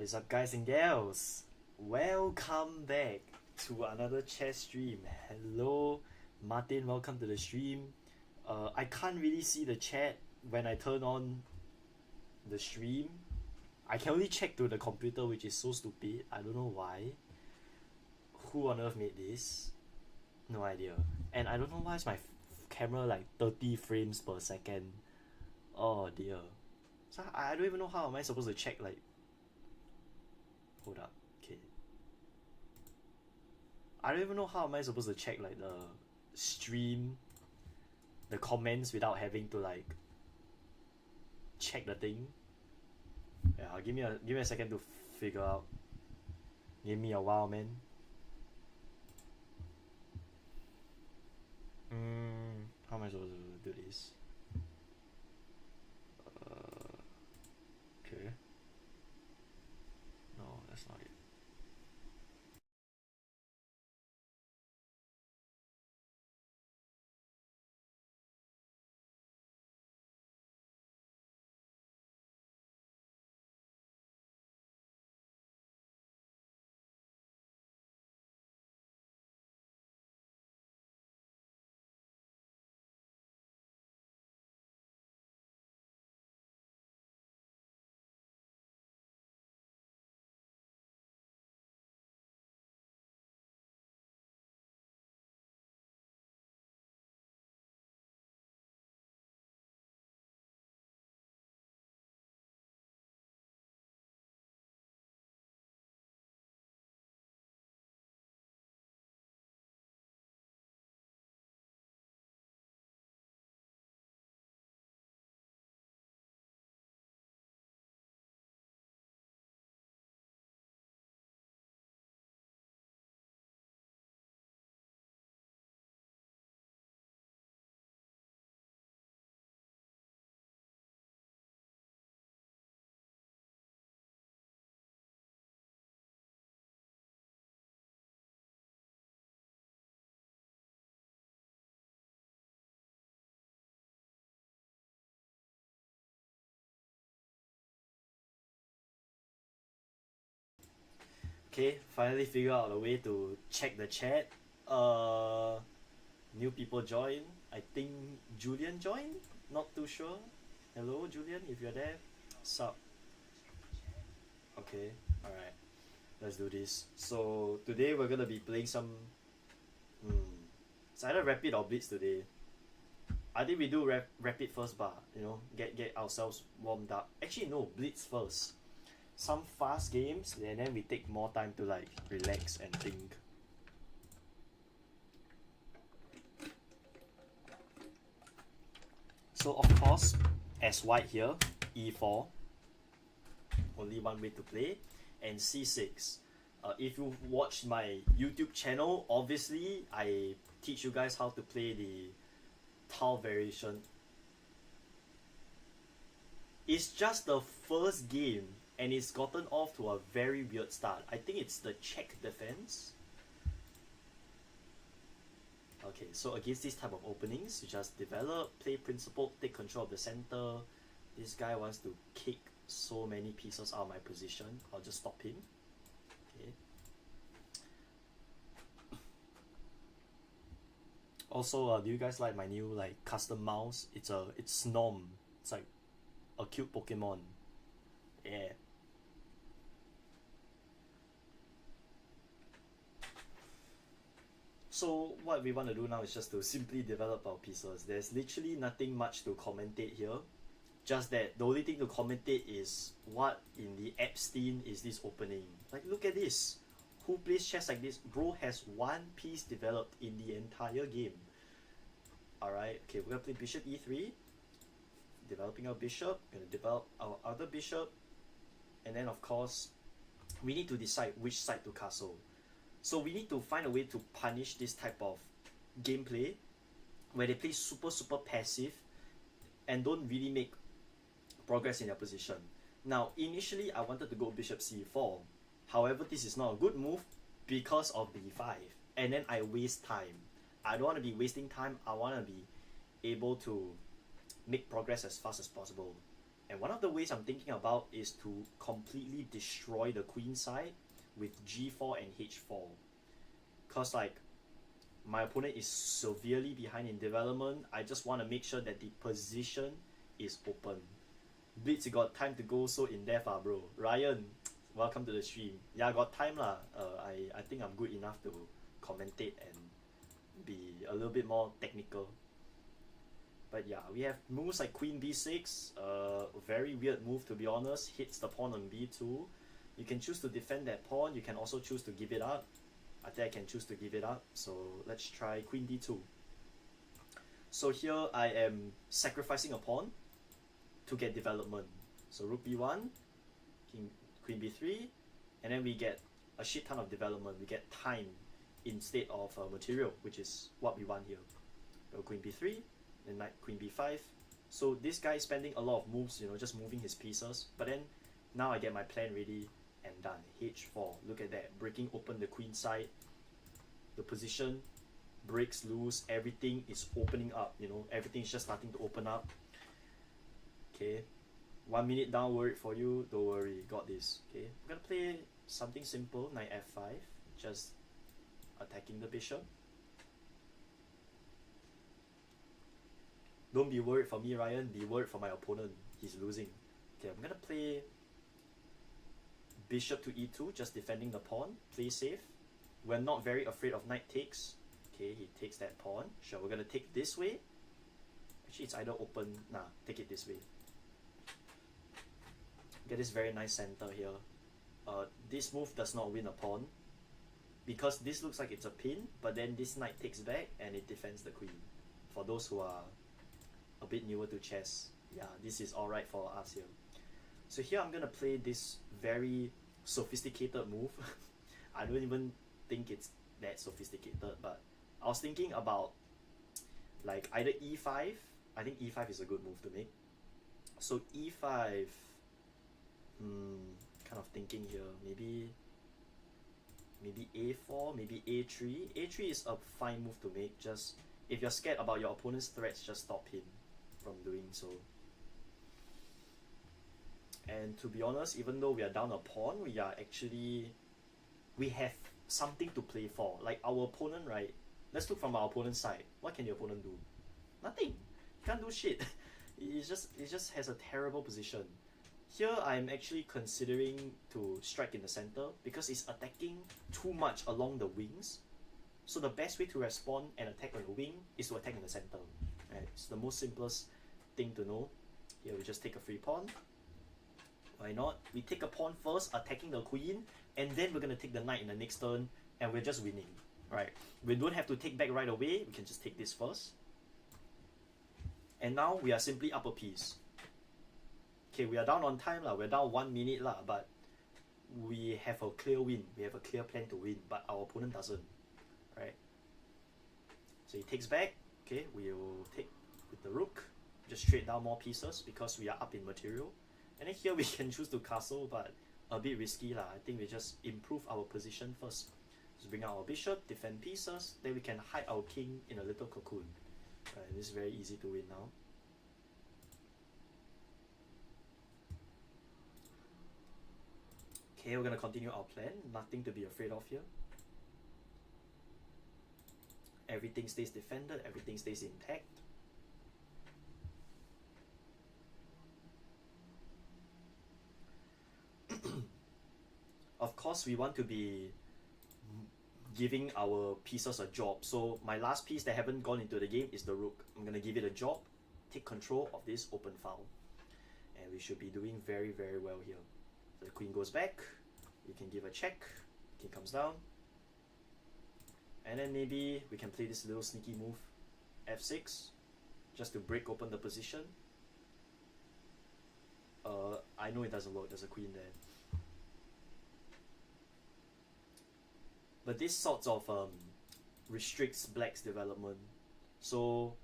is up, guys and gals? Welcome back to another chess stream. Hello, Martin, welcome to the stream. I can't really see the chat when I turn on the stream. I can only check to the computer, which is so stupid. I don't know why. Who on earth made this? No idea. And I don't know why is my camera like 30 frames per second. Oh dear. So I don't even know how am I supposed to check like. Hold up. Okay. I don't even know how am I supposed to check like the stream, the comments without having to like check the thing. Yeah, give me a second to figure out. Give me a while, man. How am I supposed to do this? Okay. No, that's not it. Okay, finally figure out a way to check the chat. Uh, New people join. I think Julian joined. Not too sure. Hello, Julian, if you're there. Sup? Okay, alright. Let's do this. So today we're gonna be playing some. It's either rapid or blitz today. I think we do rapid first, but get ourselves warmed up. Actually, no, blitz first. Some fast games, and then we take more time to like relax and think. So of course, as white here, e4, only one way to play, and c6. If you watch my YouTube channel, obviously I teach you guys how to play the tile variation. It's just the first game, and it's gotten off to a very weird start. I think it's the check defense. Okay, so against this type of openings, you just develop, play principle, take control of the center. This guy wants to kick so many pieces out of my position. I'll just stop him. Okay. Also, do you guys like my new like custom mouse? It's Snom. It's like a cute Pokemon. Yeah. So what we want to do now is just to simply develop our pieces. There's literally nothing much to commentate here. Just that the only thing to commentate is what in the Epstein is this opening. Like, look at this. Who plays chess like this? Bro has one piece developed in the entire game. Alright, okay, we're gonna play bishop e3. Developing our bishop. Gonna develop our other bishop. And then of course, we need to decide which side to castle. So we need to find a way to punish this type of gameplay where they play super passive and don't really make progress in their position. Now, initially I wanted to go bishop c4. However, this is not a good move because of b5. And then I waste time. I don't want to be wasting time. I want to be able to make progress as fast as possible. And one of the ways I'm thinking about is to completely destroy the queen side with g4 and h4. Cause like my opponent is severely behind in development. I just want to make sure that the position is open. Blitz, you got time to go so in depth, bro. Ryan, welcome to the stream. Yeah, I got time lah. I think I'm good enough to commentate and be a little bit more technical. But yeah, we have moves like queen b6. Very weird move, to be honest. Hits the pawn on b2. You can choose to defend that pawn. You can also choose to give it up. I think I can choose to give it up. So let's try queen d2. So here I am sacrificing a pawn to get development. So rook b1, queen b3, and then we get a shit ton of development. We get time instead of material, which is what we want here. So queen b3, then knight queen b5. So this guy is spending a lot of moves, you know, just moving his pieces. But then now I get my plan ready and done. h4, look at that, breaking open the queen side. The position breaks loose, everything is opening up, you know, everything is just starting to open up. Okay, 1 minute down, worried for you, don't worry, got this. Okay, I'm gonna play something simple, knight f5, just attacking the bishop. Don't be worried for me, Ryan, be worried for my opponent, he's losing. Okay, I'm gonna play bishop to e2, just defending the pawn, play safe. We're not very afraid of knight takes. Okay, he takes that pawn. Sure, we're gonna take this way. Actually, it's either open, nah, take it this way. Get this very nice center here. This move does not win a pawn because this looks like it's a pin, but then this knight takes back and it defends the queen. For those who are a bit newer to chess, yeah, this is alright for us here. So here I'm gonna play this very sophisticated move. I don't even think it's that sophisticated, but I was thinking about like either e5. I think e5 is a good move to make. So e5, kind of thinking here, maybe a4, maybe a3. a3 is a fine move to make. Just if you're scared about your opponent's threats, just stop him from doing so. And to be honest, even though we are down a pawn, we have something to play for. Like our opponent, right? Let's look from our opponent's side. What can your opponent do? Nothing. He can't do shit. It just has a terrible position. Here I'm actually considering to strike in the center because it's attacking too much along the wings. So the best way to respond and attack on the wing is to attack in the center. Right? It's the most simplest thing to know. Here we just take a free pawn. Why not? We take a pawn first, attacking the queen, and then we're gonna take the knight in the next turn, and we're just winning. Right? We don't have to take back right away. We can just take this first. And now we are simply up a piece. Okay, we are down on time lah. We're down 1 minute lah, but we have a clear win. We have a clear plan to win, but our opponent doesn't. Right? So he takes back. Okay, we'll take with the rook. Just trade down more pieces because we are up in material. And then here we can choose to castle, but a bit risky lah. I think we just improve our position first. Just bring out our bishop, defend pieces, then we can hide our king in a little cocoon. Right, this is very easy to win now. Okay, we're gonna continue our plan. Nothing to be afraid of here. Everything stays defended, everything stays intact. Of course, we want to be giving our pieces a job. So my last piece that haven't gone into the game is the rook. I'm gonna give it a job, take control of this open file, and we should be doing very, very well here. So the queen goes back, we can give a check, king comes down, and then maybe we can play this little sneaky move, f6, just to break open the position. I know it doesn't work, there's a queen there. But this sort of restricts black's development. So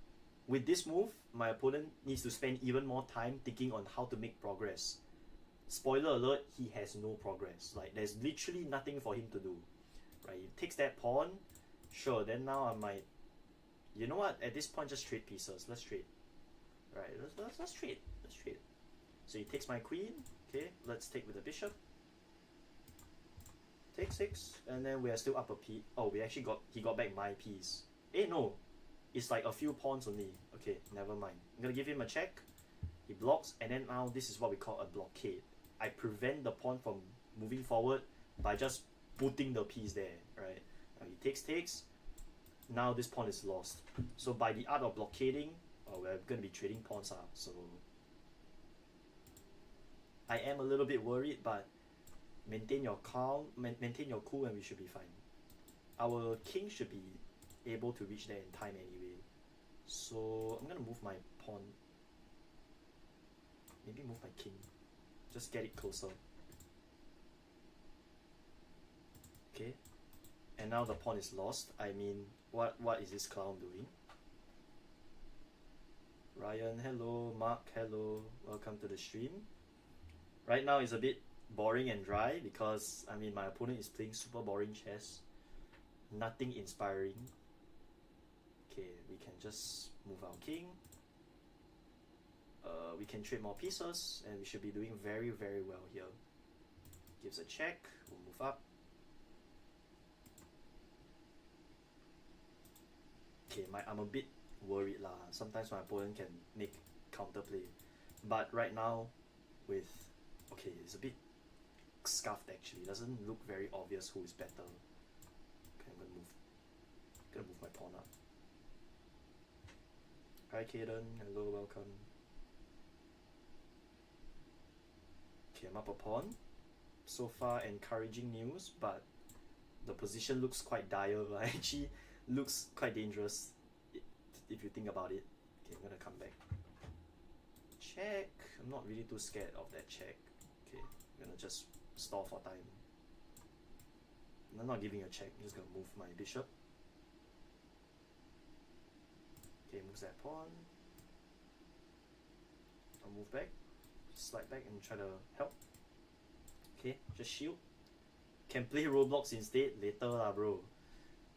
with this move, my opponent needs to spend even more time thinking on how to make progress. Spoiler alert, he has no progress. Like there's literally nothing for him to do. Right? He takes that pawn. Sure, then now I might, you know what? At this point, just trade pieces. Let's trade. Right? Let's trade. Let's trade. So he takes my queen. Okay, let's take with the bishop. Take 6, and then we are still up a piece. Oh, he got back my piece. No, it's like a few pawns only. Okay, never mind. I'm gonna give him a check. He blocks, and then now this is what we call a blockade. I prevent the pawn from moving forward by just putting the piece there, right? Now he takes. Now this pawn is lost. So by the art of blockading, we're gonna be trading pawns out. So I am a little bit worried, but maintain your calm, maintain your cool, and we should be fine. Our king should be able to reach there in time anyway. So I'm gonna move my pawn. Maybe move my king. Just get it closer. Okay. And now the pawn is lost. I mean, what is this clown doing? Ryan, hello. Mark, hello. Welcome to the stream. Right now it's a bit boring and dry because, I mean, my opponent is playing super boring chess. Nothing inspiring. Okay, we can just move our king. We can trade more pieces and we should be doing very, very well here. Gives a check. We'll move up. Okay, I'm a bit worried lah. Sometimes my opponent can make counterplay. But right now, okay, it's a bit scuffed actually. It doesn't look very obvious who is better. Okay, I'm gonna move my pawn up. Hi Kaden, hello, welcome. Okay, I'm up a pawn. So far encouraging news, but the position looks quite dire. Actually looks quite dangerous if you think about it. Okay, I'm gonna come back. Check. I'm not really too scared of that check. Okay, I'm gonna just stall for time. I'm not giving a check, I'm just gonna move my bishop. Okay, moves that pawn. I'll move back. Slide back and try to help. Okay, just shield. Can play Roblox instead later lah, bro.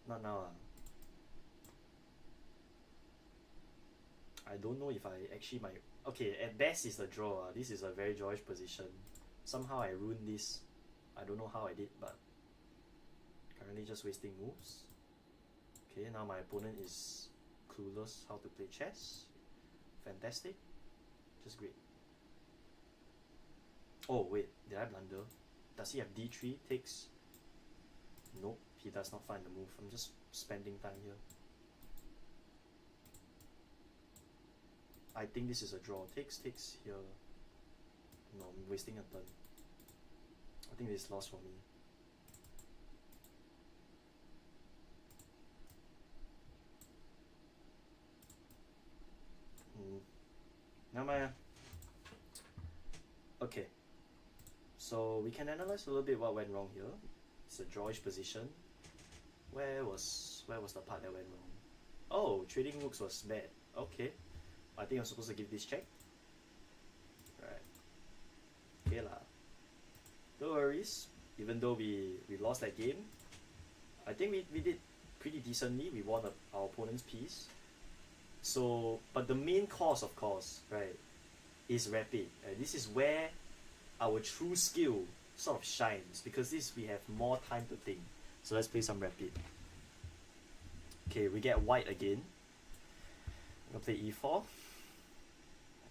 Not now lah. I don't know if I actually might. Okay, at best it's a draw. This is a very drawish position. Somehow I ruined this. I don't know how I did, but currently just wasting moves. Okay, now my opponent is clueless how to play chess. Fantastic. Just great. Oh wait, did I blunder? Does he have d3 takes? Nope, he does not find the move. I'm just spending time here. I think this is a draw. Takes here. No, I'm wasting a turn. I think this is lost for me. Never mind. Okay. So we can analyze a little bit what went wrong here. It's a drawish position. Where was the part that went wrong? Oh, trading rooks was bad. Okay. I think I'm supposed to give this check. Right. Okay lah. No worries. Even though we lost that game, I think we did pretty decently. We won our opponent's piece. So, but the main cause, of course, right, is rapid. And this is where our true skill sort of shines, because we have more time to think. So let's play some rapid. Okay, we get white again. I'm gonna play e4.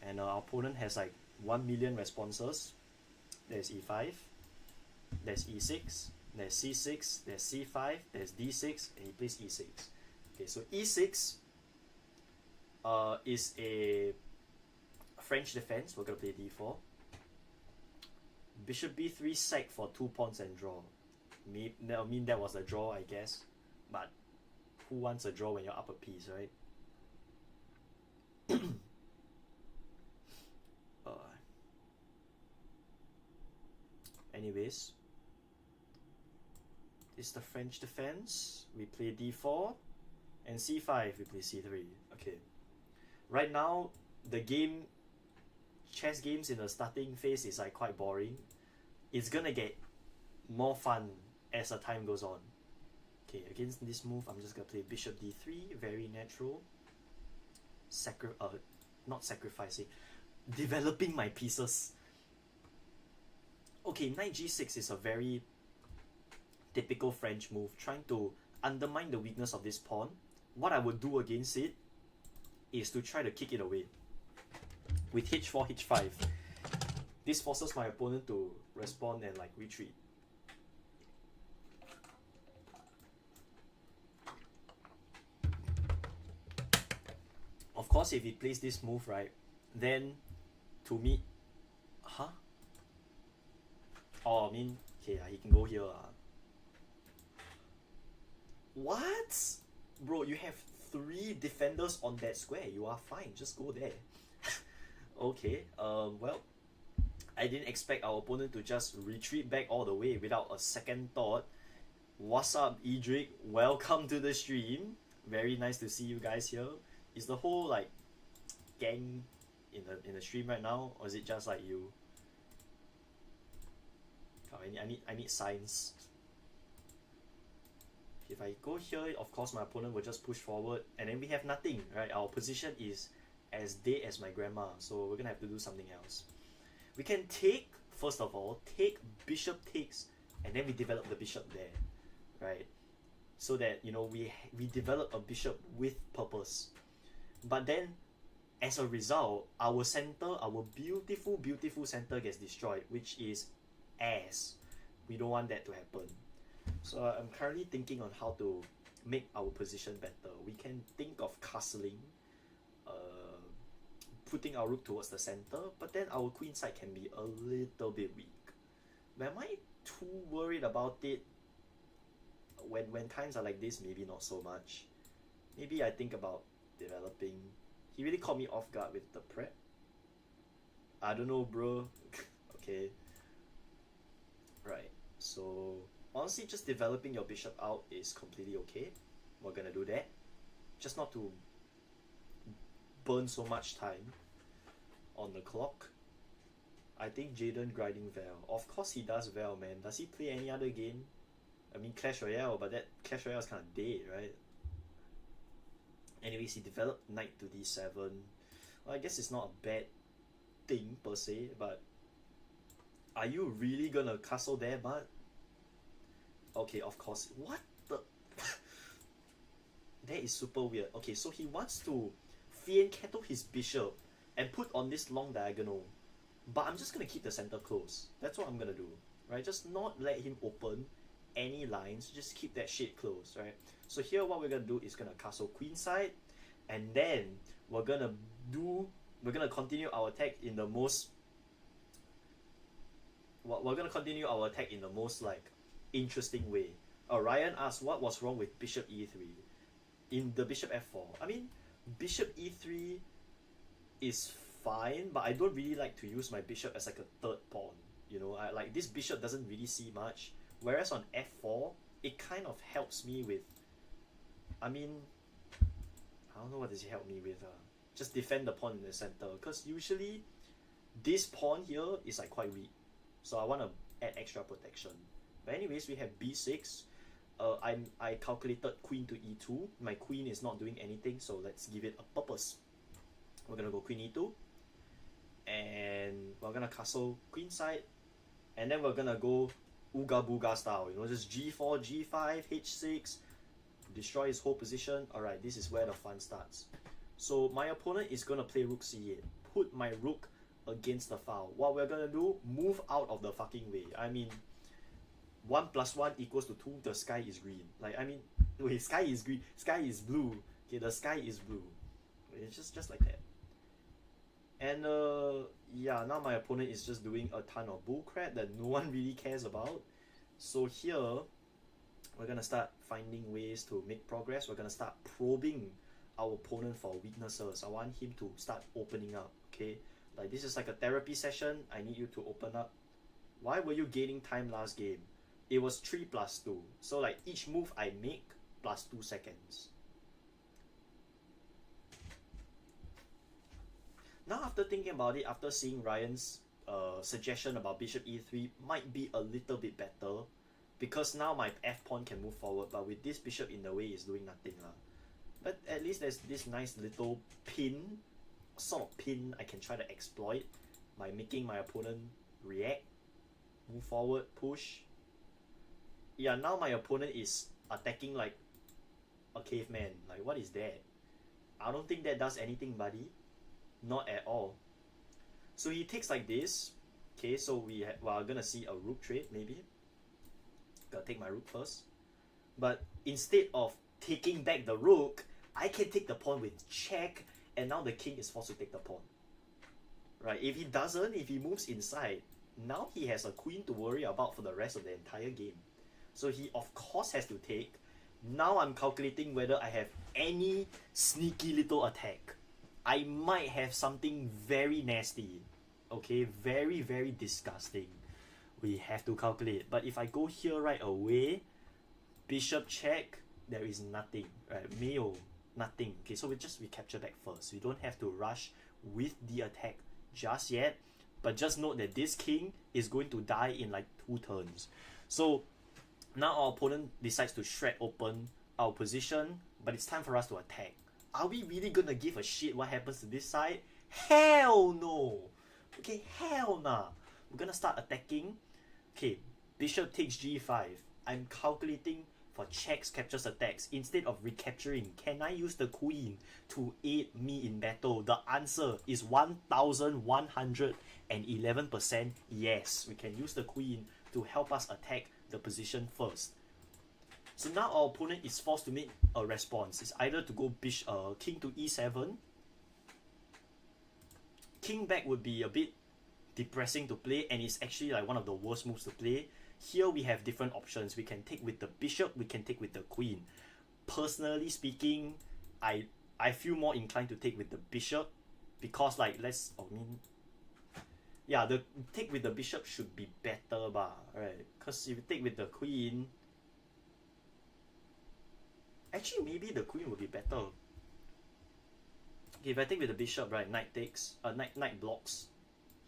And our opponent has like 1 million responses. There's e5, there's e6, there's c6, there's c5, there's d6, and he plays e6. Okay, so e6 is a French defense. We're gonna play d4. Bishop b3 sack for 2 pawns and draw. I mean that was a draw, I guess. But who wants a draw when you're up a piece, right? Anyways, this is the French defense. We play d4, and c5 we play c3. Okay. Right now, chess games in the starting phase is like quite boring. It's gonna get more fun as the time goes on. Okay, against this move, I'm just gonna play bishop d3, very natural. Not sacrificing. developing my pieces. Okay, knight g6 is a very typical French move, trying to undermine the weakness of this pawn. What I would do against it is to try to kick it away with h4, h5. This forces my opponent to respond and like retreat. Of course, if he plays this move, right, then to me, huh? Oh, I mean, okay, he can go here. What? Bro, you have 3 defenders on that square. You are fine. Just go there. Okay, well, I didn't expect our opponent to just retreat back all the way without a second thought. What's up, Edric? Welcome to the stream. Very nice to see you guys here. Is the whole like gang in the stream right now, or is it just like you? Oh, I need signs. If I go here, of course my opponent will just push forward, and then we have nothing, right? Our position is as dead as my grandma, so we're gonna have to do something else. We can take, first of all, take bishop takes, and then we develop the bishop there, right? So that, you know, we develop a bishop with purpose. But then, as a result, our center, our beautiful center gets destroyed, which is ass. We don't want that to happen. So I'm currently thinking on how to make our position better. We can think of castling, putting our rook towards the center, but then our queen side can be a little bit weak. But am I too worried about it? When times are like this, maybe not so much. Maybe I think about developing. He really caught me off guard with the prep. I don't know, bro. Okay. Right. So honestly, just developing your bishop out is completely okay. We're gonna do that. Just not to burn so much time on the clock. I think Jaden grinding Val. Of course he does Val, man. Does he play any other game? I mean Clash Royale, but that Clash Royale is kind of dead, right? Anyways, he developed knight to d7. Well, I guess it's not a bad thing per se, but are you really gonna castle there, bud? Okay, of course. What the? That is super weird. Okay, so he wants to Fianchetto his bishop and put on this long diagonal. But I'm just gonna keep the center close. That's what I'm gonna do, right? Just not let him open any lines. Just keep that shit close, right? So here, what we're gonna do is gonna castle queenside, and then we're gonna continue our attack in the most. We're gonna continue our attack in the most like interesting way. Ryan asked what was wrong with bishop e3 in the bishop f4. I mean, bishop e3 is fine, but I don't really like to use my bishop as like a third pawn. You know, I like this bishop doesn't really see much. Whereas on f4, it kind of helps me with. I mean, I don't know what does it help me with. Just defend the pawn in the center, because usually this pawn here is like quite weak, so I want to add extra protection. But anyways, we have b6. I calculated queen to e2. My queen is not doing anything, so let's give it a purpose. We're gonna go queen e2, and we're gonna castle queenside, and then we're gonna go Ooga Booga style, you know, just g4, g5, h6, destroy his whole position. Alright, this is where the fun starts. So my opponent is gonna play rook c8, put my rook against the file. What we're gonna do, move out of the fucking way. I mean, 1 + 1 = 2, the sky is green. Like, I mean, wait, sky is green, sky is blue. Okay, the sky is blue. It's just like that. And yeah, now my opponent is just doing a ton of bullcrap that no one really cares about. So here, we're gonna start finding ways to make progress. We're gonna start probing our opponent for weaknesses. I want him to start opening up, okay? Like, this is like a therapy session. I need you to open up. Why were you gaining time last game? It was 3 + 2. So like each move I make plus 2 seconds. Now after thinking about it, after seeing Ryan's suggestion about bishop e3 might be a little bit better, because now my f pawn can move forward, but with this bishop in the way, it's doing nothing lah. But at least there's this nice little pin sort of pin I can try to exploit by making my opponent react, move forward, push. Yeah, now my opponent is attacking like a caveman. Like, what is that? I don't think that does anything, buddy. Not at all. So he takes like this. Okay, so we are gonna see a rook trade maybe. Gotta take my rook first. But instead of taking back the rook, I can take the pawn with check, and now the king is forced to take the pawn. Right? If he doesn't, if he moves inside, now he has a queen to worry about for the rest of the entire game. So he of course has to take. Now I'm calculating whether I have any sneaky little attack. I might have something very nasty. Okay, very, very disgusting. We have to calculate. But if I go here right away, bishop check, there is nothing. Right? 没有 nothing. Okay, so we just recapture back first. We don't have to rush with the attack just yet. But just note that this king is going to die in like 2 turns. So now our opponent decides to shred open our position, but it's time for us to attack. Are we really gonna give a shit what happens to this side? Hell no! Okay, hell nah. We're gonna start attacking. Okay, bishop takes g5. I'm calculating for checks, captures, attacks. Instead of recapturing, can I use the queen to aid me in battle? The answer is 1111%. Yes, we can use the queen to help us attack the position first. So now our opponent is forced to make a response. It's either to go king to e7. King back would be a bit depressing to play, and it's actually like one of the worst moves to play. Here we have different options. We can take with the bishop, we can take with the queen. Personally speaking, I feel more inclined to take with the bishop, because like the take with the bishop should be better right? Because if you take with the queen, actually maybe the queen would be better. Okay, if I take with the bishop, right, knight takes, knight blocks.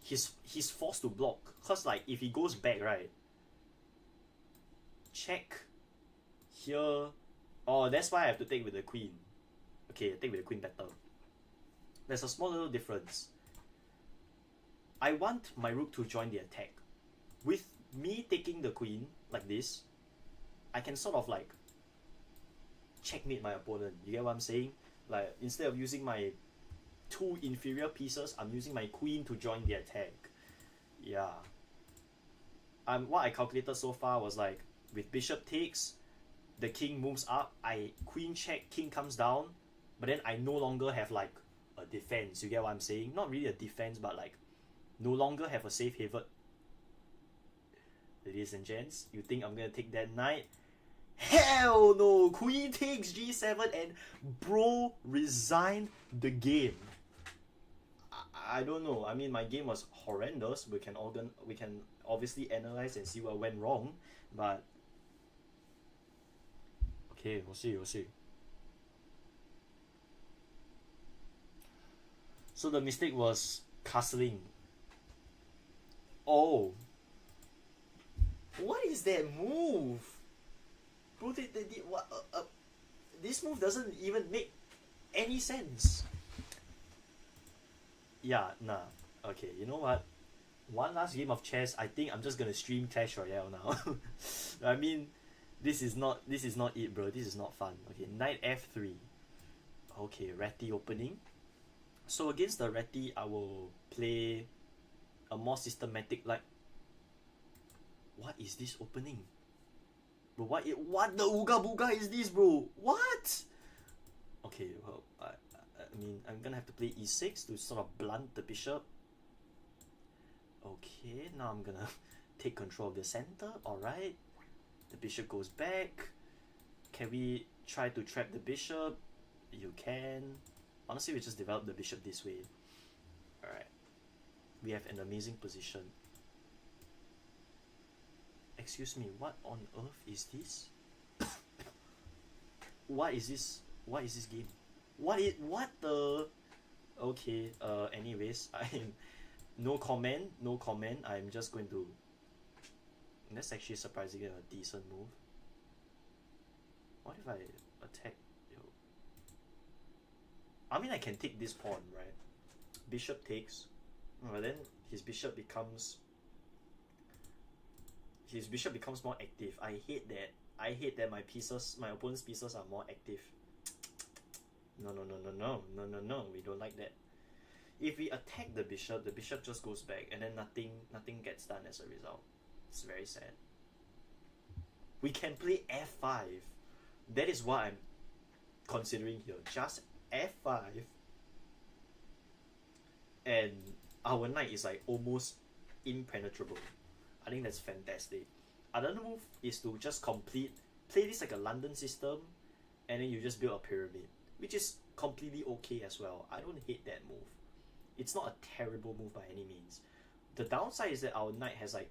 He's forced to block, because like if he goes back, right, check here. Oh, that's why I have to take with the queen. Okay, take with the queen better. There's a small little difference. I want my rook to join the attack. With me taking the queen like this, I can sort of like checkmate my opponent. You get what I'm saying? Like, instead of using my 2 inferior pieces, I'm using my queen to join the attack. Yeah. What I calculated so far was like, with bishop takes, the king moves up, I queen check, king comes down, but then I no longer have like a defense. You get what I'm saying? Not really a defense, but like no longer have a safe haven. Ladies and gents, you think I'm gonna take that knight? Hell no! Queen takes g7 and bro resigned the game. I don't know. I mean, my game was horrendous. We can obviously analyze and see what went wrong, but okay, we'll see. So the mistake was castling. Oh, what is that move? Bro, what? This move doesn't even make any sense. Yeah, nah. Okay, you know what? One last game of chess. I think I'm just gonna stream Clash Royale now. I mean, this is not it, bro. This is not fun. Okay, knight f3. Okay, Ratty opening. So against the Ratty, I will play a more systematic, like, what is this opening? Bro, what the ooga booga is this, bro? What? Okay, well, I mean, I'm gonna have to play e6 to sort of blunt the bishop. Okay, now I'm gonna take control of the center. Alright. The bishop goes back. Can we try to trap the bishop? You can. Honestly, we just develop the bishop this way. Alright. We have an amazing position. Excuse me, what on earth is this? What is this? What is this game? What the? Okay, anyways, I'm no comment. I'm just going to, that's actually surprisingly a decent move. What if I attack? Yo. I mean, I can take this pawn, right? bishop takes, well, then his bishop becomes more active. I hate that. I hate that my opponent's pieces are more active. No. We don't like that. If we attack the bishop just goes back, and then nothing gets done as a result. It's very sad. We can play f5. That is what I'm considering here. Just f5, and our knight is like almost impenetrable. I think that's fantastic. Another move is to just play this like a London system, and then you just build a pyramid, which is completely okay as well. I don't hate that move. It's not a terrible move by any means. The downside is that our knight has like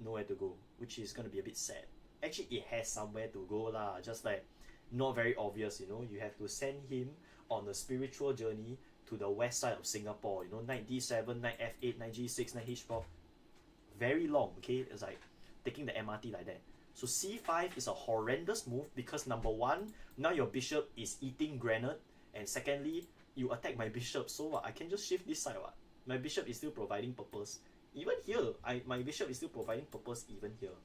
nowhere to go, which is gonna be a bit sad. Actually, it has somewhere to go lah, just like not very obvious, you know. You have to send him on a spiritual journey to the west side of Singapore, you know, knight d7, knight f8, knight g6, knight h4. Very long, okay? It's like taking the MRT like that. So c5 is a horrendous move because number one, now your bishop is eating granite, and secondly, you attack my bishop, so what? I can just shift this side, what? My bishop is still providing purpose. Even here, my bishop is still providing purpose even here.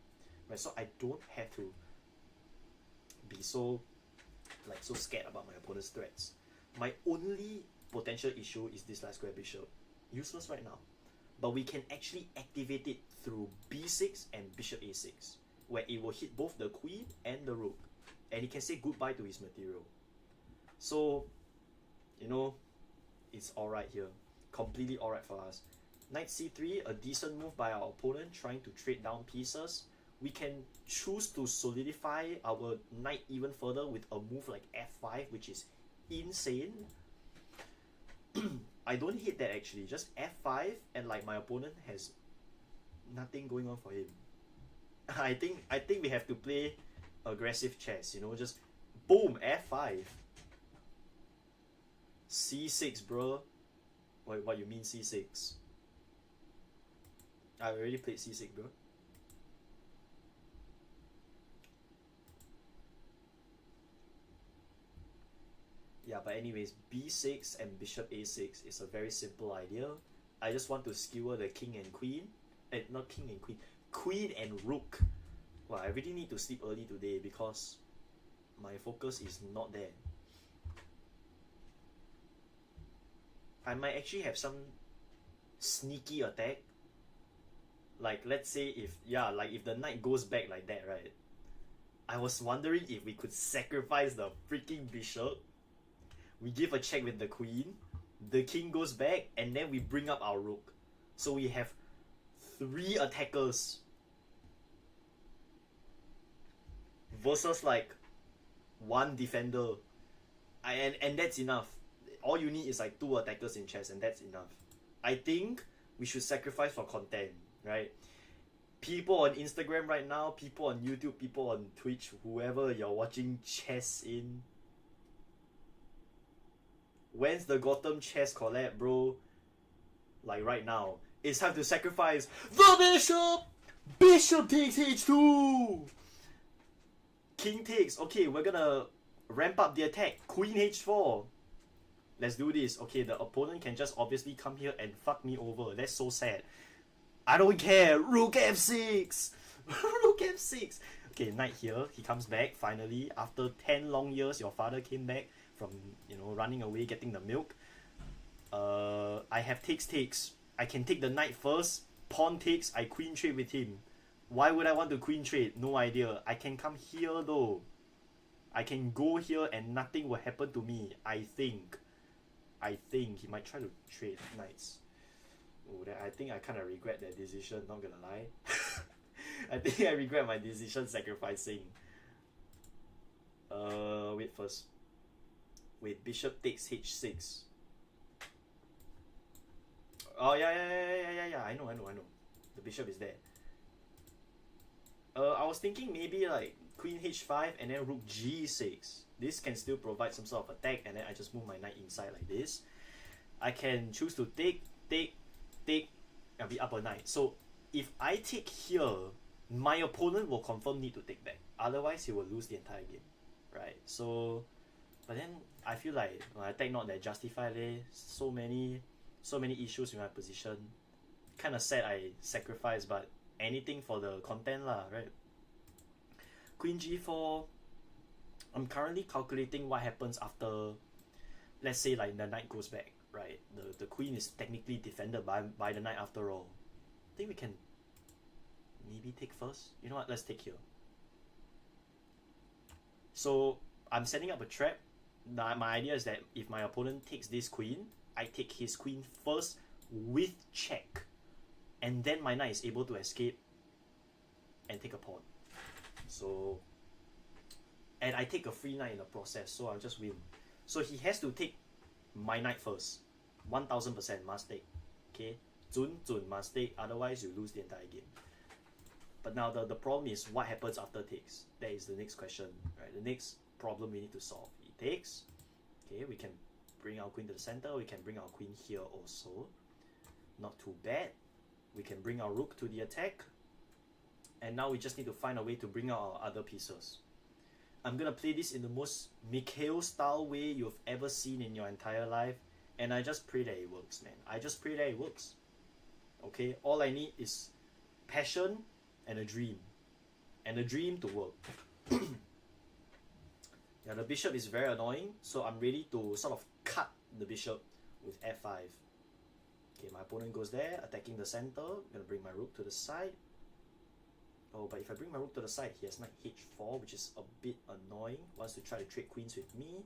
Right, so I don't have to be so scared about my opponent's threats. My only potential issue is this last square bishop. Useless right now. But we can actually activate it through b6 and bishop a6, where it will hit both the queen and the rook, and he can say goodbye to his material. So, you know, it's alright here. Completely alright for us. Knight c3, a decent move by our opponent, trying to trade down pieces. We can choose to solidify our knight even further with a move like f5, which is insane. I don't hate that actually. Just f5, and like my opponent has nothing going on for him. I think we have to play aggressive chess, you know, just boom, f5. c6, bro. What you mean c6? I already played c6, bro. Yeah, but anyways, b6 and bishop a6 is a very simple idea. I just want to skewer the king and queen. Not king and queen. Queen and rook. Well, I really need to sleep early today because my focus is not there. I might actually have some sneaky attack. Like, let's say if the knight goes back like that, right? I was wondering if we could sacrifice the freaking bishop. We give a check with the queen, the king goes back, and then we bring up our rook. So we have 3 attackers versus like 1 defender. And that's enough. All you need is like 2 attackers in chess, and that's enough. I think we should sacrifice for content, right? People on Instagram right now, people on YouTube, people on Twitch, whoever you're watching chess in, when's the Gotham chess collab, bro? Like right now. It's time to sacrifice the bishop! Bishop takes h2! King takes. Okay, we're gonna ramp up the attack. Queen h4. Let's do this. Okay, the opponent can just obviously come here and fuck me over. That's so sad. I don't care. Rook f6! Rook f6! Okay, knight here. He comes back finally. After 10 long years, your father came back from, you know, running away, getting the milk. I have takes. I can take the knight first. Pawn takes. I queen trade with him. Why would I want to queen trade? No idea. I can come here though. I can go here and nothing will happen to me. I think he might try to trade knights. Oh, I think I kind of regret that decision, not gonna lie. I think I regret my decision sacrificing. Wait first. Wait, bishop takes h6. Oh, yeah. I know. The bishop is there. I was thinking maybe like queen h5 and then rook g6. This can still provide some sort of attack, and then I just move my knight inside like this. I can choose to take, and be up a knight. So if I take here, my opponent will confirm need to take back. Otherwise, he will lose the entire game, right? So, but then I feel like my attack not that justified. So many So many issues with my position. Kind of sad I sacrificed, but anything for the content lah, right? Queen g4. I'm currently calculating what happens after, let's say like the knight goes back, right? The queen is technically defended by the knight after all. I think we can maybe take first. You know what? Let's take here. So I'm setting up a trap. Now, my idea is that if my opponent takes this queen, I take his queen first with check, and then my knight is able to escape and take a pawn. So, and I take a free knight in the process, so I'll just win. So he has to take my knight first. 1000% must take. Okay? Zun must take, otherwise you lose the entire game. But now the problem is what happens after takes. That is the next question. Right? The next problem we need to solve. He takes. Okay, we can bring our queen to the center. We can bring our queen here also. Not too bad. We can bring our rook to the attack. And now we just need to find a way to bring out our other pieces. I'm gonna play this in the most Mikhail style way you've ever seen in your entire life. And I just pray that it works, man. I just pray that it works. Okay, all I need is passion and a dream. And a dream to work. Yeah, the bishop is very annoying, so I'm ready to sort of cut the bishop with f5. Okay, my opponent goes there, attacking the center. I'm gonna bring my rook to the side. Oh, but if I bring my rook to the side, he has knight h4, which is a bit annoying. Wants to try to trade queens with me.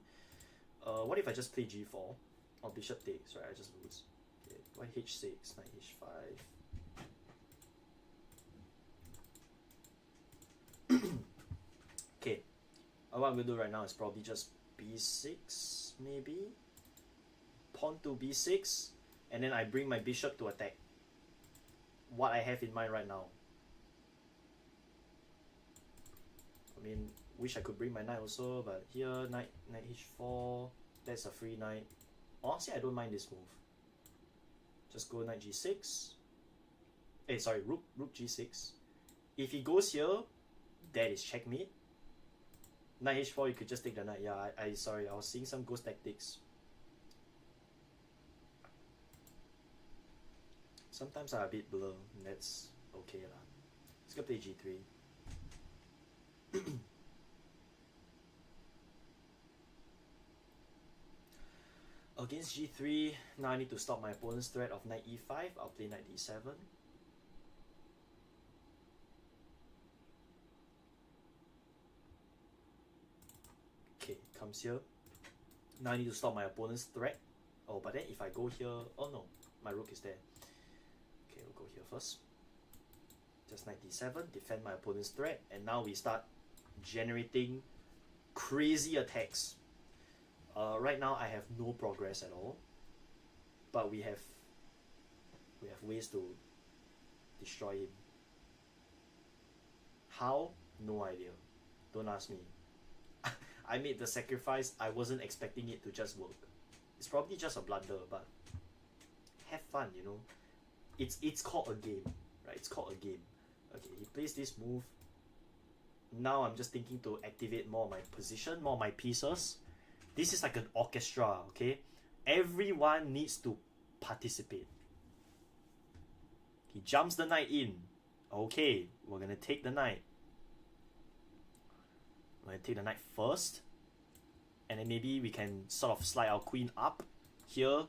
What if I just play g4? Or bishop takes, right? I just lose. Okay, why h6, knight h5. Okay, what I'm going to do right now is probably just b6, maybe? Pawn to b6, and then I bring my bishop to attack. What I have in mind right now. I mean, wish I could bring my knight also, but here, knight h4, that's a free knight. Honestly, I don't mind this move. Just go knight g6. Sorry, rook g6. If he goes here, that is checkmate. Knight h4, you could just take the knight. Yeah, sorry, I was seeing some ghost tactics. Sometimes I'm a bit blur. That's okay lah. Let's go play g3. Against g3, now I need to stop my opponent's threat of knight e5. I'll play knight d7. Okay, comes here. Now I need to stop my opponent's threat. Oh, but then if I go here, oh no, my rook is there. Okay, we'll go here first. Just knight d7, defend my opponent's threat, and now we start generating crazy attacks. Right now I have no progress at all, but we have ways to destroy him. How? No idea. Don't ask me. I made the sacrifice. I wasn't expecting it to just work. It's probably just a blunder, but have fun, you know. It's called a game, right? It's called a game. Okay, he plays this move. Now I'm just thinking to activate more of my position, more of my pieces. This is like an orchestra, okay? Everyone needs to participate. He jumps the knight in. Okay, we're gonna take the knight. We're gonna take the knight first. And then maybe we can sort of slide our queen up. Here,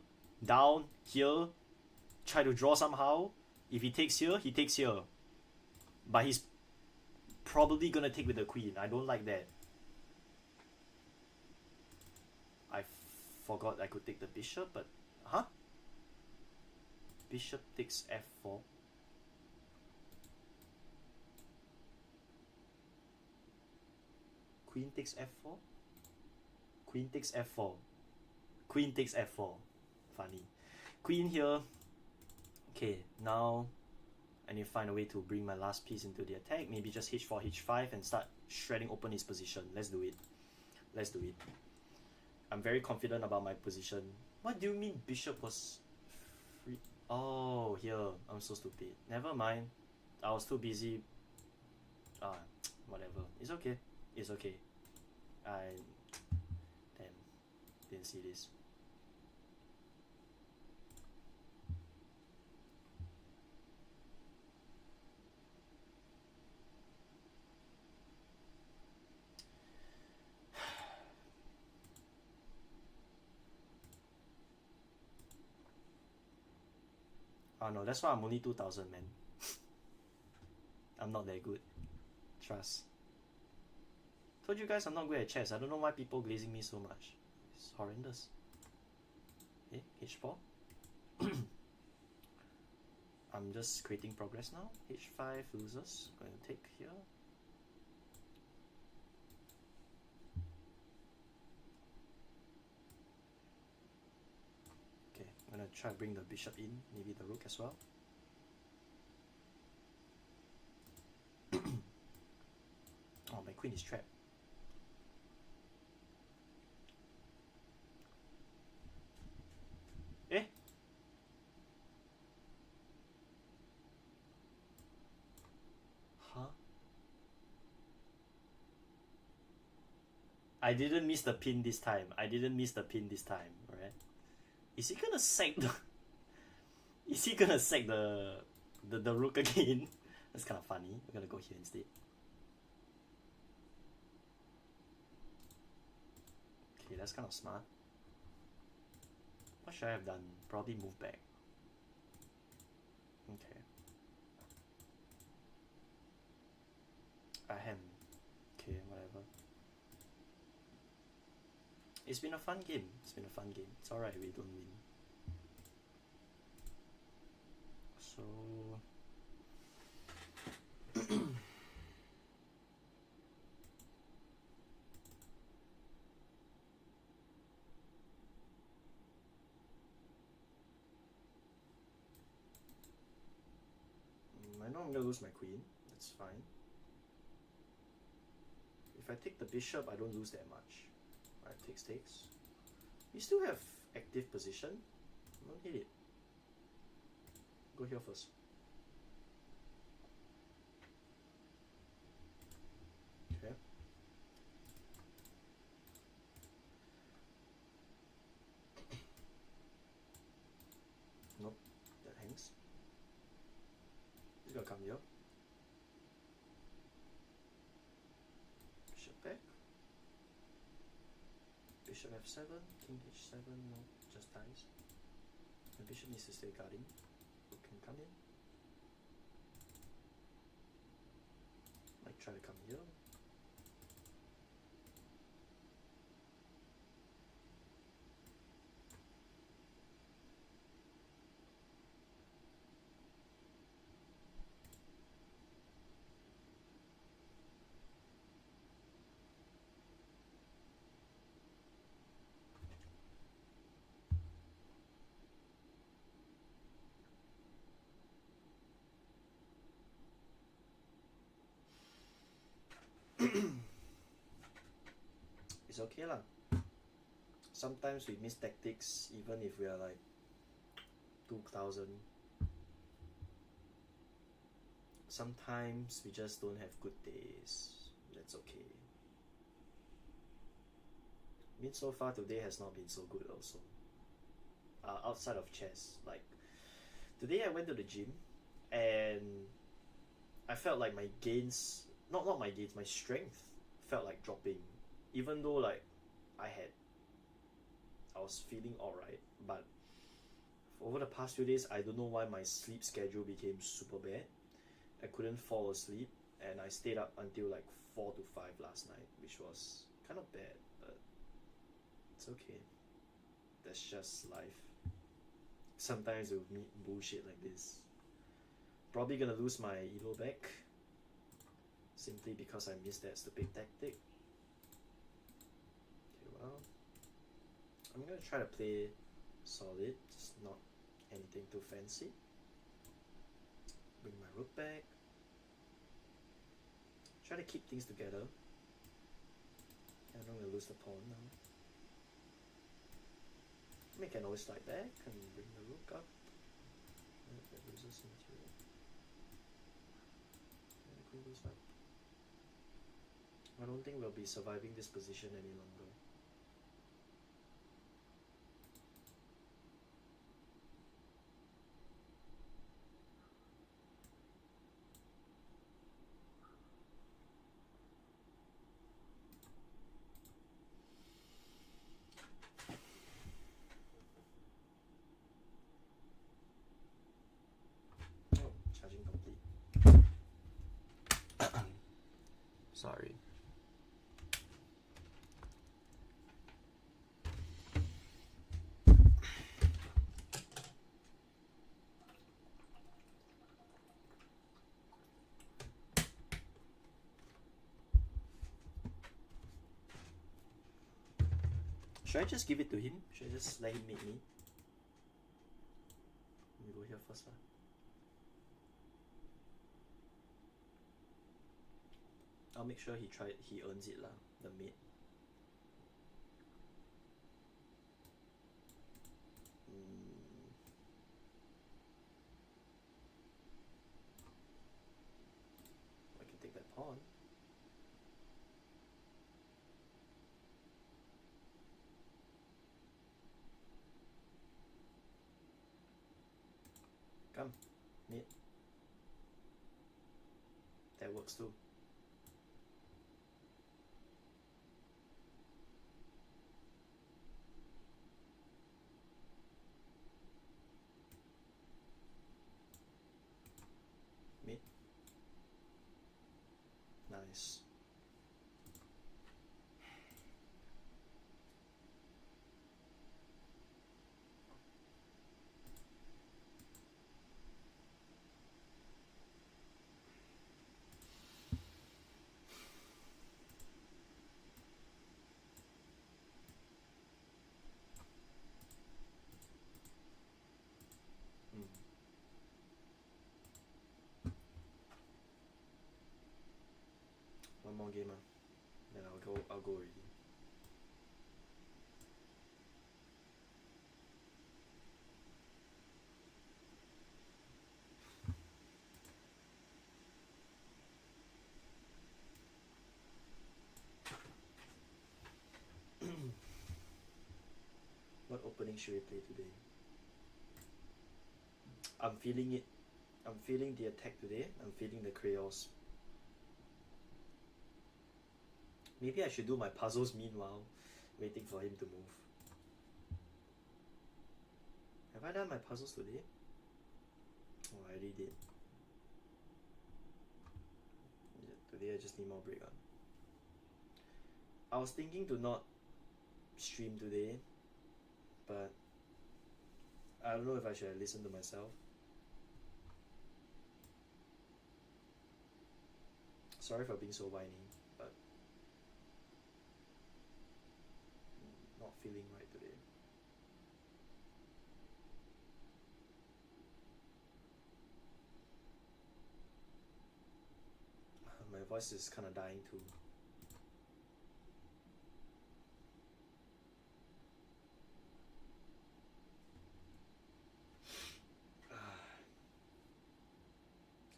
down, here. Try to draw somehow. If he takes here, he takes here. But he's probably gonna take with the queen. I don't like that. I forgot I could take the bishop, but huh? Bishop takes f4. Queen takes f4. Queen takes f4. Queen takes f4. Funny. Queen here. Okay, now I need to find a way to bring my last piece into the attack. Maybe just h4, h5 and start shredding open his position. Let's do it. Let's do it. I'm very confident about my position. What do you mean bishop was free? Oh, here. I'm so stupid. Never mind. I was too busy. Whatever. It's okay. It's okay. Damn. Didn't see this. Oh no, that's why I'm only 2000, man. I'm not that good. Trust. Told you guys I'm not good at chess. I don't know why people glazing me so much. It's horrendous. Okay, h4. I'm just creating progress now. h5 loses. Going to take here. Okay, I'm going to try to bring the bishop in. Maybe the rook as well. Oh, my queen is trapped. Eh? Huh? I didn't miss the pin this time. Alright? Is he gonna sack the... Is he gonna sack the rook again? That's kind of funny. We're gonna go here instead. Okay, that's kind of smart. What should I have done? Probably move back. Okay. Ahem. Okay, whatever. It's been a fun game. It's alright, we don't win. So... I know I'm gonna lose my queen. That's fine. If I take the bishop, I don't lose that much. Alright, takes. We still have active position. Don't hit it. Go here first. Okay. Nope, that hangs. He's gonna come here. Bishop back. Bishop f7, king h7, no, just dies. The bishop needs to stay guarding. Rook can come in. Might try to come here. It's okay lah. Sometimes we miss tactics even if we are like 2000. Sometimes we just don't have good days. That's okay. I mean, so far today has not been so good also. Outside of chess, like today I went to the gym and I felt like my gains, not my gains, my strength felt like dropping, even though like I was feeling alright, but over the past few days I don't know why my sleep schedule became super bad. I couldn't fall asleep and I stayed up until like 4 to 5 last night, which was kind of bad, but it's okay. That's just life. Sometimes we'll meet bullshit like this. Probably gonna lose my elo back simply because I missed that stupid tactic. Okay, well, I'm gonna try to play solid, just not anything too fancy. Bring my rook back. Try to keep things together. I don't want to lose the pawn now. I can always slide back and bring the rook up. If it loses material. And the queen goes up. I don't think we'll be surviving this position any longer. Sorry. Should I just give it to him? Should I just let him meet me? Let me go here first. I'll make sure he earns it lah, the mate. I can take that pawn. Come, mate. That works too. Mate. Nice. One more game, then I'll go already. What opening should we play today? I'm feeling it. I'm feeling the attack today. I'm feeling the chaos. Maybe I should do my puzzles meanwhile, waiting for him to move. Have I done my puzzles today? Oh, I already did. Yeah, today I just need more break on. I was thinking to not stream today, but I don't know if I should listen to myself. Sorry for being so whiny, but not feeling right today. My voice is kind of dying too.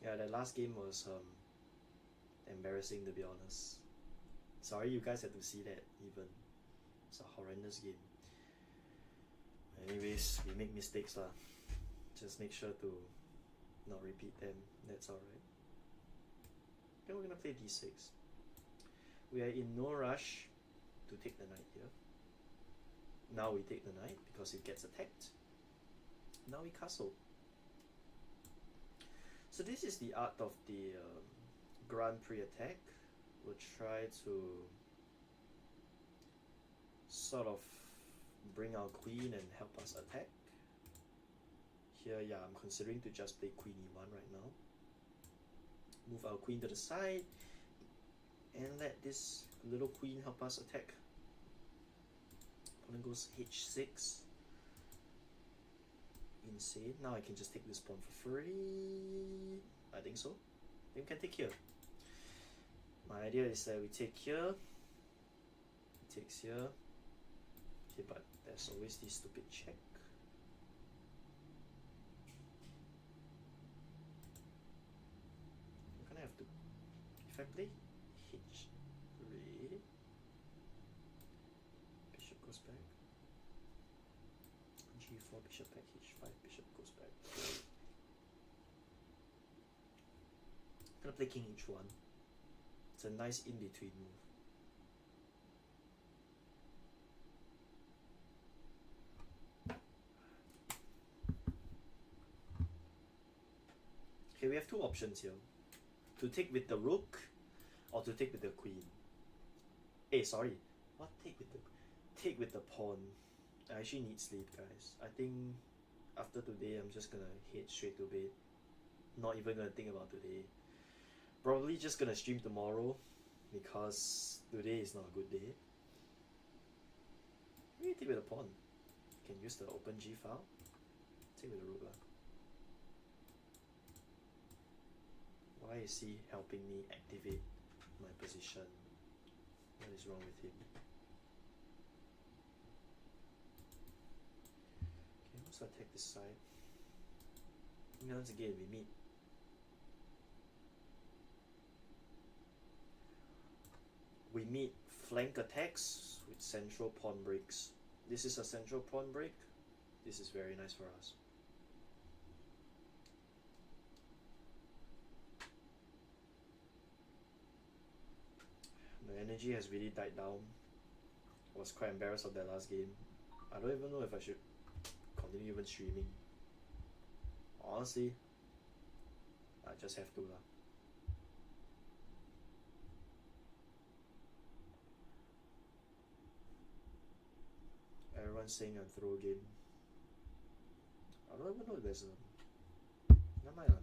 Yeah, that last game was embarrassing, to be honest. Sorry you guys had to see that even. It's a horrendous game. Anyways, we make mistakes lah. Just make sure to not repeat them. That's alright. Then we're gonna play d6. We are in no rush to take the knight here. Now we take the knight because it gets attacked. Now we castle. So this is the art of the Grand Prix attack. We'll try to sort of bring our queen and help us attack. Here, yeah, I'm considering to just play queen e1 right now. Move our queen to the side and let this little queen help us attack. Opponent goes h6. Insane. Now I can just take this pawn for free. I think so. Then we can take here. My idea is that we take here. He takes here. Okay, but there's always this stupid check. I'm gonna have to. If I play h3, bishop goes back. g4, bishop back, h5, bishop goes back. I'm gonna play king h1. It's a nice in-between move. Okay, we have two options here. To take with the rook, or to take with the queen. Hey, sorry, what take with the pawn? I actually need sleep, guys. I think after today, I'm just gonna head straight to bed. Not even gonna think about today. Probably just gonna stream tomorrow because today is not a good day. Maybe take with the pawn. Can use the open G file. Take with the rook lah. Why is he helping me activate my position? What is wrong with him? Okay, let's attack this side. And once again, we meet. We meet flank attacks with central pawn breaks. This is a central pawn break. This is very nice for us. The energy has really died down. I was quite embarrassed of that last game. I don't even know if I should continue even streaming. Honestly, I just have to lah. Everyone's saying I'm throw game. I don't even know if there's a... Never mind lah.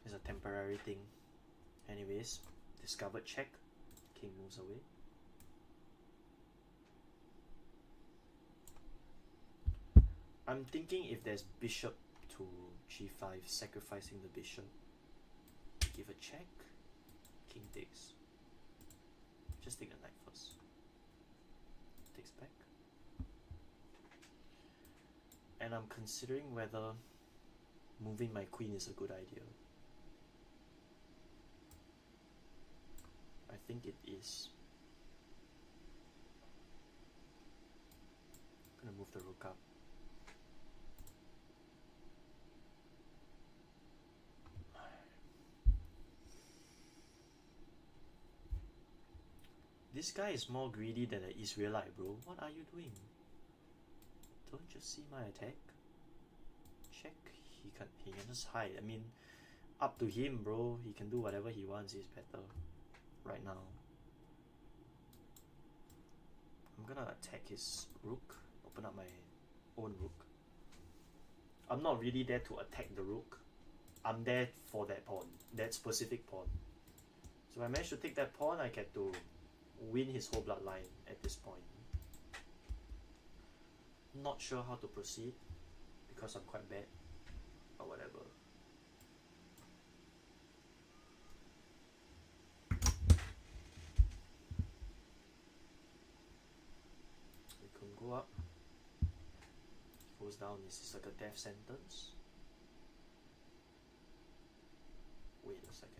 It's a temporary thing. Anyways, discovered check. King moves away. I'm thinking if there's bishop to g5, sacrificing the bishop. Give a check. King takes. Just take the knight first. Takes back. And I'm considering whether moving my queen is a good idea. I think it is. I'm gonna move the rook up. This guy is more greedy than an Israelite, bro. What are you doing? Don't you see my attack? Check. He can just hide. I mean, up to him, bro. He can do whatever he wants. He's better right now. I'm gonna attack his rook. Open up my own rook. I'm not really there to attack the rook. I'm there for that pawn. That specific pawn. So if I manage to take that pawn, I get to win his whole bloodline at this point. Not sure how to proceed because I'm quite bad or whatever. We can go up. He goes down. This is like a death sentence. Wait a second.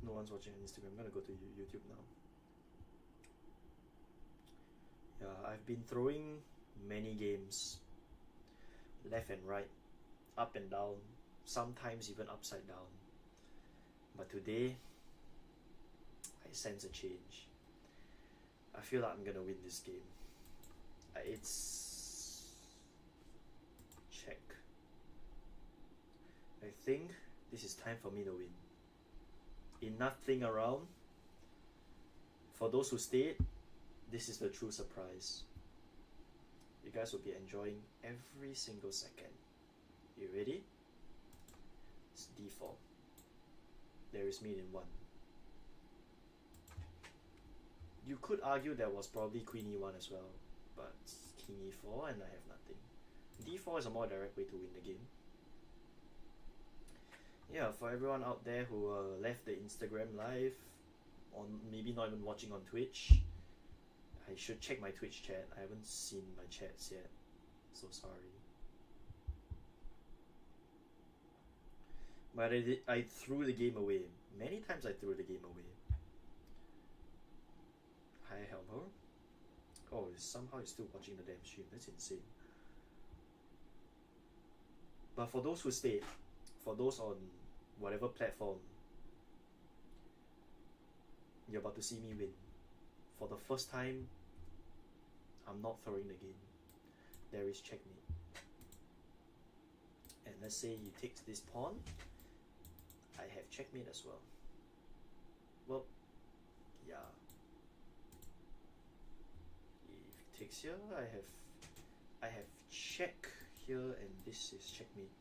No one's watching on Instagram. I'm gonna go to YouTube now. Yeah, I've been throwing many games, left and right, up and down, sometimes even upside down. But today, I sense a change. I feel like I'm gonna win this game. It's check. I think this is time for me to win. Enough thing around. For those who stayed, this is the true surprise. You guys will be enjoying every single second. You ready? It's d4. There is meat in one. You could argue there was probably queen e1 as well, but king e4 and I have nothing. d4 is a more direct way to win the game. Yeah, for everyone out there who left the Instagram live, or maybe not even watching on Twitch, I should check my Twitch chat. I haven't seen my chats yet. So sorry. But I threw the game away. Many times I threw the game away. Hi, Helmer. Oh, somehow you're still watching the damn stream. That's insane. But for those who stayed, for those on whatever platform, you're about to see me win. For the first time, I'm not throwing the game. There is checkmate. And let's say you take this pawn. I have checkmate as well. Well, yeah. If he takes here, I have check here, and this is checkmate.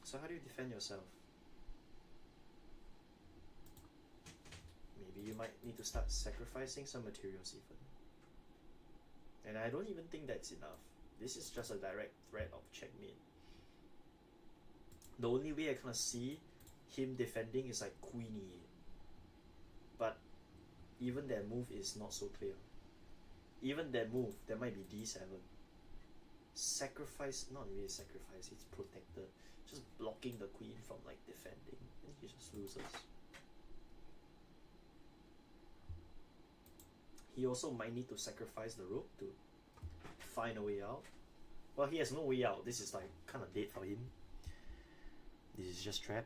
So how do you defend yourself? Maybe you might need to start sacrificing some materials even. And I don't even think that's enough. This is just a direct threat of checkmate. The only way I kind of see him defending is like queen e8. But even that move is not so clear. Even that move, there might be d7. Sacrifice, not really sacrifice, it's protected. Just blocking the queen from like defending. And he just loses. He also might need to sacrifice the rook to find a way out. Well, he has no way out. This is like kind of dead for him. This is just trap.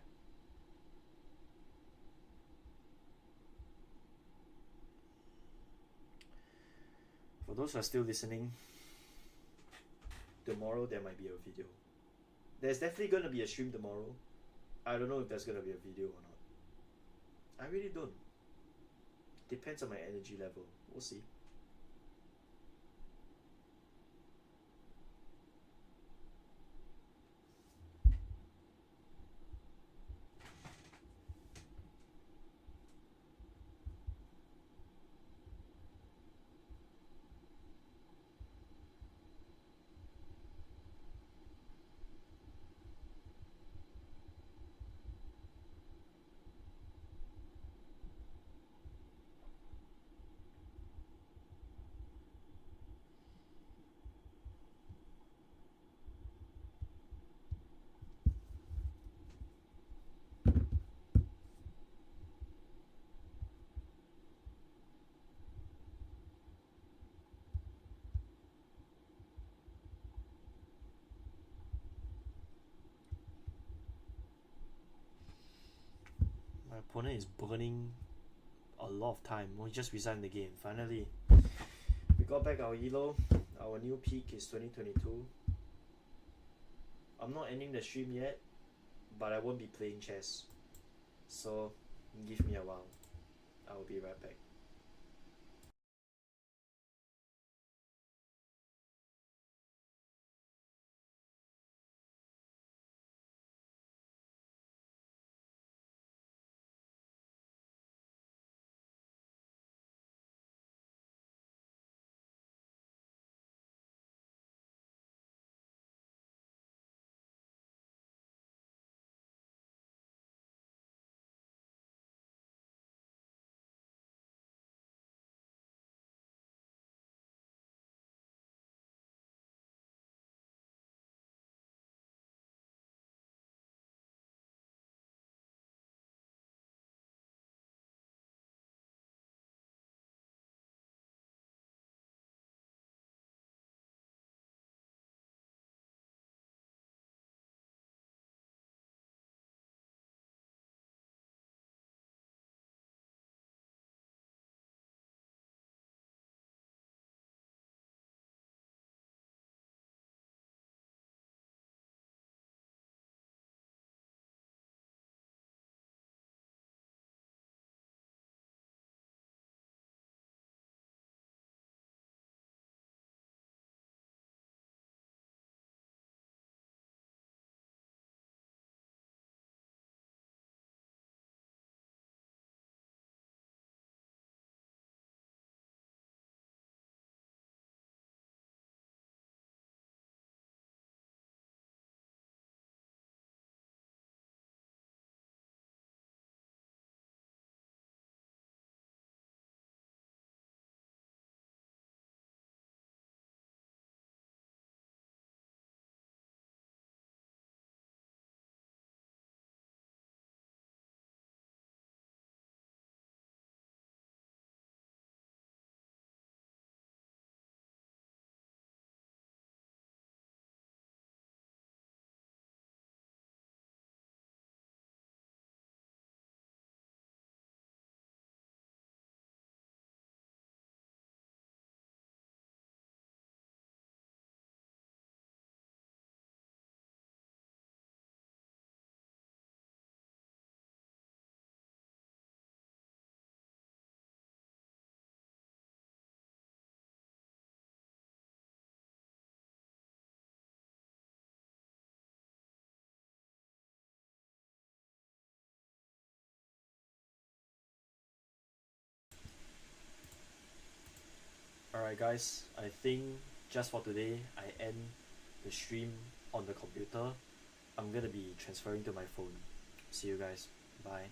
For those who are still listening, tomorrow there might be a video. There's definitely going to be a stream tomorrow. I don't know if there's going to be a video or not. I really don't. Depends on my energy level. We'll see. My opponent is burning a lot of time. We just resigned the game. Finally, we got back our elo. Our new peak is 2022. I'm not ending the stream yet, but I won't be playing chess. So give me a while. I will be right back. Alright guys, I think just for today I end the stream on the computer. I'm gonna be transferring to my phone. See you guys. Bye.